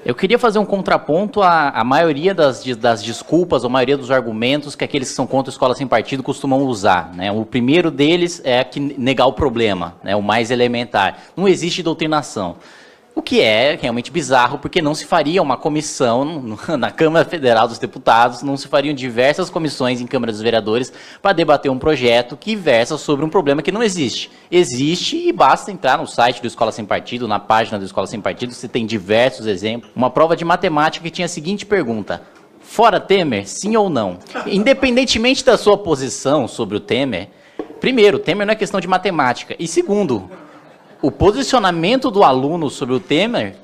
Eu queria fazer um contraponto à maioria das desculpas, ou a maioria dos argumentos que aqueles que são contra a escola sem partido costumam usar, né? O primeiro deles é negar o problema, né? O mais elementar. Não existe doutrinação. O que é realmente bizarro, porque não se faria uma comissão na Câmara Federal dos Deputados, não se fariam diversas comissões em Câmara dos Vereadores para debater um projeto que versa sobre um problema que não existe. Existe e basta entrar no site do Escola Sem Partido, na página do Escola Sem Partido, você tem diversos exemplos. Uma prova de matemática que tinha a seguinte pergunta: fora Temer, sim ou não? Independentemente da sua posição sobre o Temer, primeiro, Temer não é questão de matemática, e segundo, o posicionamento do aluno sobre o Temer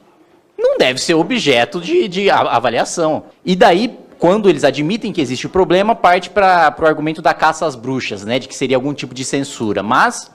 não deve ser objeto de avaliação. E daí, quando eles admitem que existe o problema, parte para o argumento da caça às bruxas, né, de que seria algum tipo de censura. Mas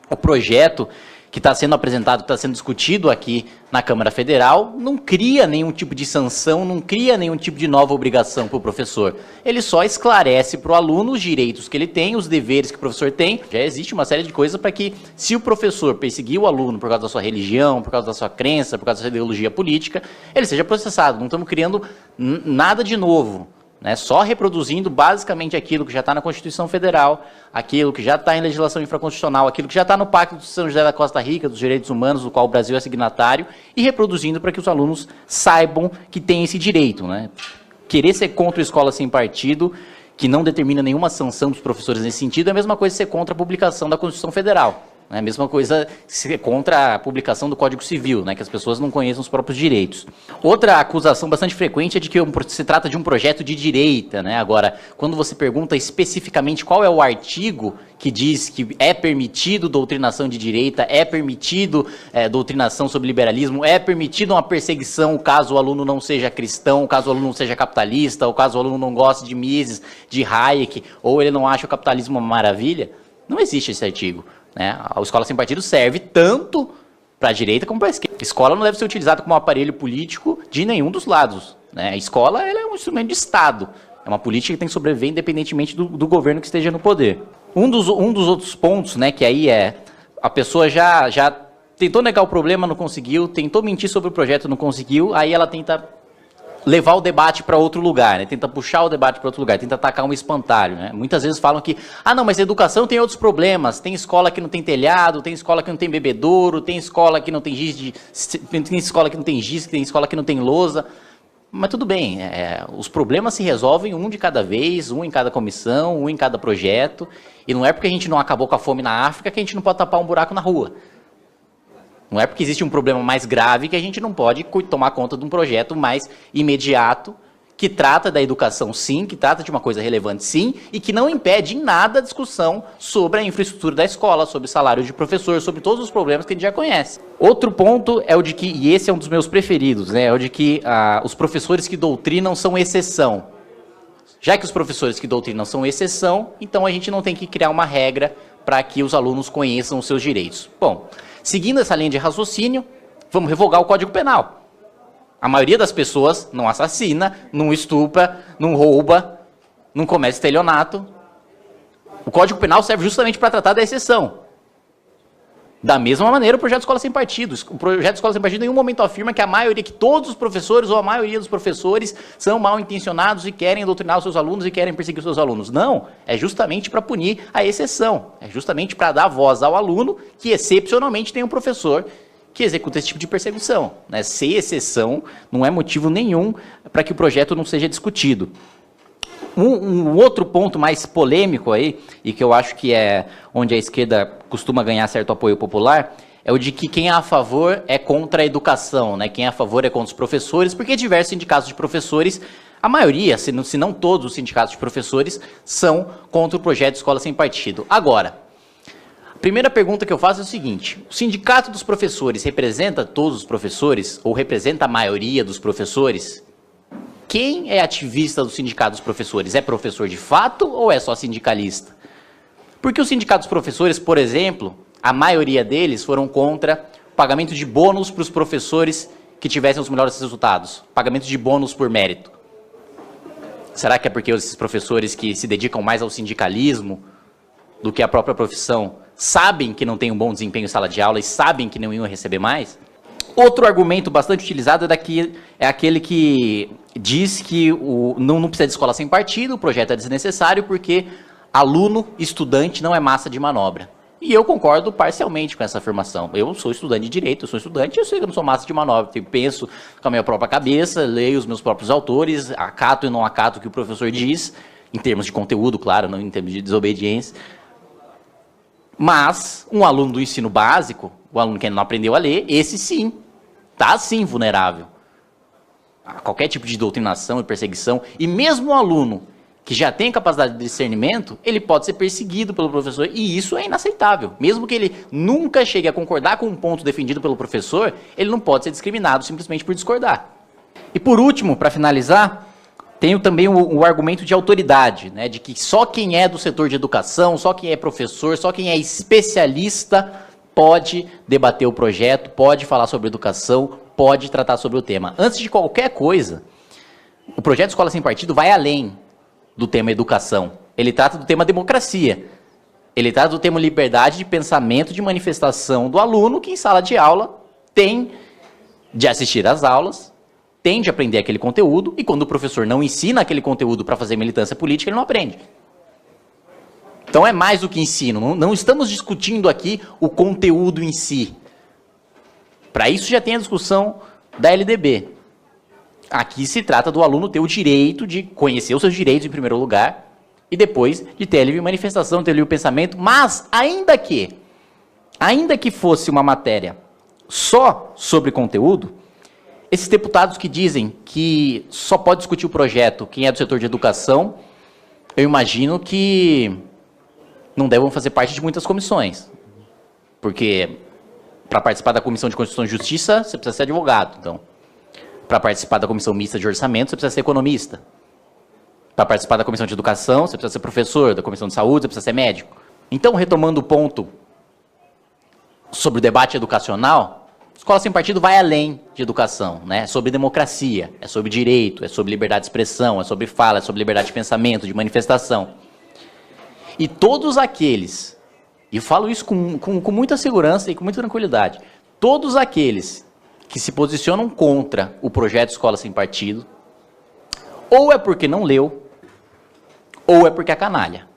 o projeto que está sendo apresentado, que está sendo discutido aqui na Câmara Federal, não cria nenhum tipo de sanção, não cria nenhum tipo de nova obrigação para o professor. Ele só esclarece para o aluno os direitos que ele tem, os deveres que o professor tem. Já existe uma série de coisas para que, se o professor perseguir o aluno por causa da sua religião, por causa da sua crença, por causa da sua ideologia política, ele seja processado. Não estamos criando nada de novo, né? Só reproduzindo basicamente aquilo que já está na Constituição Federal, aquilo que já está em legislação infraconstitucional, aquilo que já está no Pacto de São José da Costa Rica, dos Direitos Humanos, do qual o Brasil é signatário, e reproduzindo para que os alunos saibam que tem esse direito, né? Querer ser contra a escola sem partido, que não determina nenhuma sanção dos professores nesse sentido, é a mesma coisa ser contra a publicação da Constituição Federal. É a mesma coisa ser contra a publicação do Código Civil, né, que as pessoas não conheçam os próprios direitos. Outra acusação bastante frequente é de que se trata de um projeto de direita, né? Agora, quando você pergunta especificamente qual é o artigo que diz que é permitido doutrinação de direita, é permitido doutrinação sobre liberalismo, é permitido uma perseguição caso o aluno não seja cristão, caso o aluno não seja capitalista, ou caso o aluno não goste de Mises, de Hayek, ou ele não acha o capitalismo uma maravilha, não existe esse artigo. A escola sem partido serve tanto para a direita como para a esquerda. A escola não deve ser utilizada como um aparelho político de nenhum dos lados, né? A escola ela é um instrumento de Estado, é uma política que tem que sobreviver independentemente do governo que esteja no poder. Um dos outros pontos, né, que aí a pessoa já tentou negar o problema, não conseguiu, tentou mentir sobre o projeto, não conseguiu, aí ela tenta levar o debate para outro lugar, né? Tenta puxar o debate para outro lugar, tenta atacar um espantalho, né? Muitas vezes falam que, não, mas a educação tem outros problemas, tem escola que não tem telhado, tem escola que não tem bebedouro, tem escola que não tem giz, tem escola que não tem giz, tem escola que não tem lousa, mas tudo bem, os problemas se resolvem um de cada vez, um em cada comissão, um em cada projeto, e não é porque a gente não acabou com a fome na África que a gente não pode tapar um buraco na rua. Não é porque existe um problema mais grave que a gente não pode tomar conta de um projeto mais imediato, que trata da educação sim, que trata de uma coisa relevante sim, e que não impede em nada a discussão sobre a infraestrutura da escola, sobre o salário de professor, sobre todos os problemas que a gente já conhece. Outro ponto é o de que, e esse é um dos meus preferidos, né, é o de que os professores que doutrinam são exceção. Já que os professores que doutrinam são exceção, então a gente não tem que criar uma regra para que os alunos conheçam os seus direitos. Bom, seguindo essa linha de raciocínio, vamos revogar o Código Penal. A maioria das pessoas não assassina, não estupra, não rouba, não comete estelionato. O Código Penal serve justamente para tratar da exceção. Da mesma maneira, o projeto Escola Sem Partido. O projeto Escola Sem Partido em nenhum momento afirma que que todos os professores ou a maioria dos professores são mal intencionados e querem doutrinar os seus alunos e querem perseguir os seus alunos. Não, é justamente para punir a exceção. É justamente para dar voz ao aluno que excepcionalmente tem um professor que executa esse tipo de perseguição, né? Ser exceção não é motivo nenhum para que o projeto não seja discutido. Um outro ponto mais polêmico aí, e que eu acho que é onde a esquerda costuma ganhar certo apoio popular, é o de que quem é a favor é contra a educação, né? Quem é a favor é contra os professores, porque diversos sindicatos de professores, a maioria, se não todos os sindicatos de professores, são contra o projeto Escola Sem Partido. Agora, a primeira pergunta que eu faço é o seguinte: o sindicato dos professores representa todos os professores, ou representa a maioria dos professores? Quem é ativista do sindicato dos professores? É professor de fato ou é só sindicalista? Porque os sindicatos dos professores, por exemplo, a maioria deles foram contra o pagamento de bônus para os professores que tivessem os melhores resultados. Pagamento de bônus por mérito. Será que é porque esses professores que se dedicam mais ao sindicalismo do que à própria profissão sabem que não tem um bom desempenho em sala de aula e sabem que não iam receber mais? Outro argumento bastante utilizado é aquele que diz que não precisa de escola sem partido, o projeto é desnecessário porque aluno, estudante não é massa de manobra. E eu concordo parcialmente com essa afirmação. Eu sou estudante de direito, eu sou estudante, eu sei que eu não sou massa de manobra. Eu penso com a minha própria cabeça, leio os meus próprios autores, acato e não acato o que o professor diz, em termos de conteúdo, claro, não em termos de desobediência. Mas um aluno do ensino básico, o aluno que ainda não aprendeu a ler, esse sim, está sim vulnerável a qualquer tipo de doutrinação e perseguição. E mesmo um aluno que já tem capacidade de discernimento, ele pode ser perseguido pelo professor, e isso é inaceitável. Mesmo que ele nunca chegue a concordar com um ponto defendido pelo professor, ele não pode ser discriminado simplesmente por discordar. E por último, para finalizar, tenho também o argumento de autoridade, né, de que só quem é do setor de educação, só quem é professor, só quem é especialista pode debater o projeto, pode falar sobre educação, pode tratar sobre o tema. Antes de qualquer coisa, o projeto Escola Sem Partido vai além do tema educação. Ele trata do tema democracia. Ele trata do tema liberdade de pensamento, de manifestação do aluno, que em sala de aula tem de assistir às aulas, tem de aprender aquele conteúdo, e quando o professor não ensina aquele conteúdo para fazer militância política, ele não aprende. Então é mais do que ensino. Não estamos discutindo aqui o conteúdo em si. Para isso já tem a discussão da LDB. Aqui se trata do aluno ter o direito de conhecer os seus direitos em primeiro lugar e depois de ter livre manifestação, ter livre pensamento, mas ainda que fosse uma matéria só sobre conteúdo, esses deputados que dizem que só pode discutir o projeto quem é do setor de educação, eu imagino que não devam fazer parte de muitas comissões, porque para participar da Comissão de Constituição e Justiça, você precisa ser advogado, então. Para participar da Comissão Mista de Orçamento, você precisa ser economista. Para participar da Comissão de Educação, você precisa ser professor. Da Comissão de Saúde, você precisa ser médico. Então, retomando o ponto sobre o debate educacional, Escola Sem Partido vai além de educação, né? É sobre democracia, é sobre direito, é sobre liberdade de expressão, é sobre fala, é sobre liberdade de pensamento, de manifestação. E todos aqueles, e eu falo isso com muita segurança e com muita tranquilidade, todos aqueles que se posicionam contra o projeto Escola Sem Partido, ou é porque não leu, ou é porque é canalha.